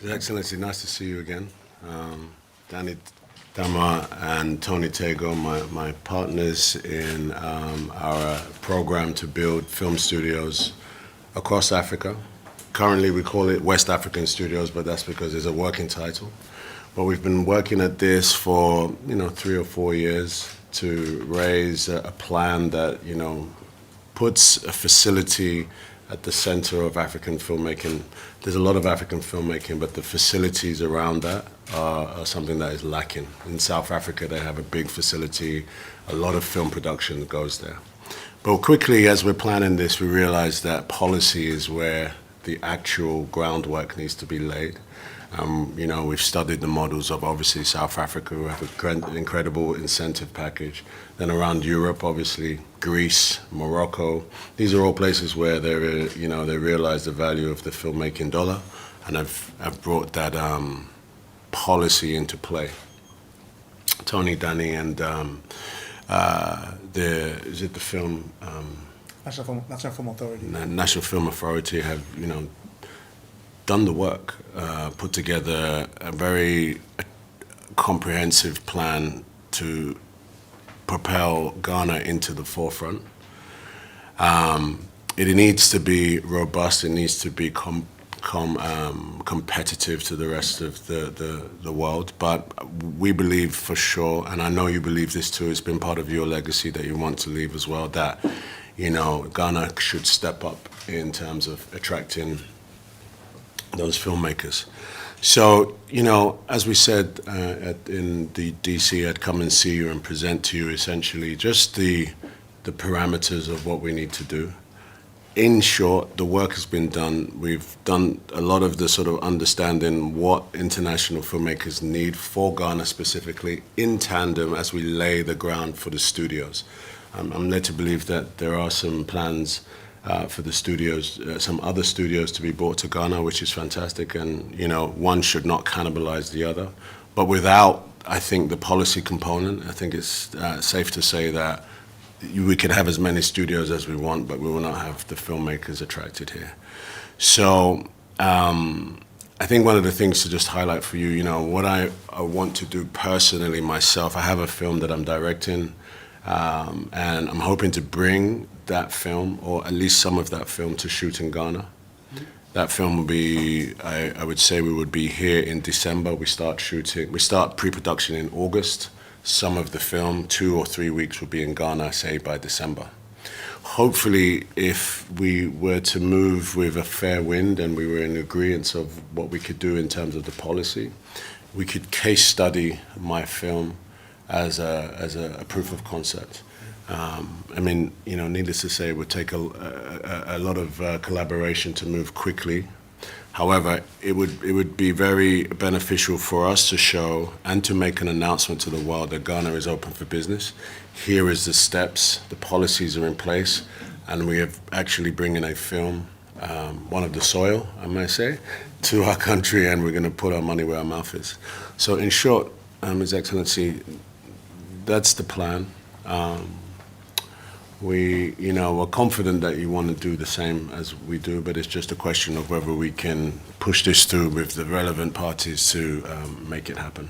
His Excellency, nice to see you again. Danny Dama and Tony Tego, my partners in our program to build film studios across Africa. Currently, we call it West African Studios, but that's because it's a working title. But we've been working at this for 3 or 4 years to raise a plan that puts a facility at the center of African filmmaking. There's a lot of African filmmaking, but the facilities around that are something that is lacking. In South Africa, they have a big facility. A lot of film production goes there. But quickly, as we're planning this, we realized that policy is where the actual groundwork needs to be laid. We've studied the models of obviously South Africa, who have an incredible incentive package. Then around Europe, obviously Greece, Morocco. These are all places where they realize the value of the filmmaking dollar, and have brought that policy into play. Tony, Danny, and the film National Film Authority. National Film Authority have done the work, put together a very comprehensive plan to propel Ghana into the forefront. It needs to be robust. It needs to be competitive to the rest of the world. But we believe for sure, and I know you believe this too, it's been part of your legacy that you want to leave as well, that Ghana should step up in terms of attracting those filmmakers. So, as we said in the DC, I'd come and see you and present to you essentially just the parameters of what we need to do. In short, the work has been done. We've done a lot of the sort of understanding what international filmmakers need for Ghana specifically, in tandem as we lay the ground for the studios. I'm led to believe that there are some plans for the studios, some other studios to be brought to Ghana, which is fantastic, and one should not cannibalize the other. But without, I think, the policy component, I think it's safe to say that we could have as many studios as we want, but we will not have the filmmakers attracted here. So I think one of the things to just highlight for you, what I want to do personally myself, I have a film that I'm directing, and I'm hoping to bring that film, or at least some of that film, to shoot in Ghana. That film will be, I would say we would be here in December. We start pre-production in August. Some of the film, 2 or 3 weeks, will be in Ghana, say by December. Hopefully, if we were to move with a fair wind and we were in agreement of what we could do in terms of the policy, we could case study my film as a proof of concept. Needless to say, it would take a lot of collaboration to move quickly. However, it would be very beneficial for us to show and to make an announcement to the world that Ghana is open for business. Here is the steps, the policies are in place, and we have actually bringing a film, one of the soil, I may say, to our country, and we're going to put our money where our mouth is. So in short, His Excellency, that's the plan. We're confident that you want to do the same as we do, but it's just a question of whether we can push this through with the relevant parties to make it happen.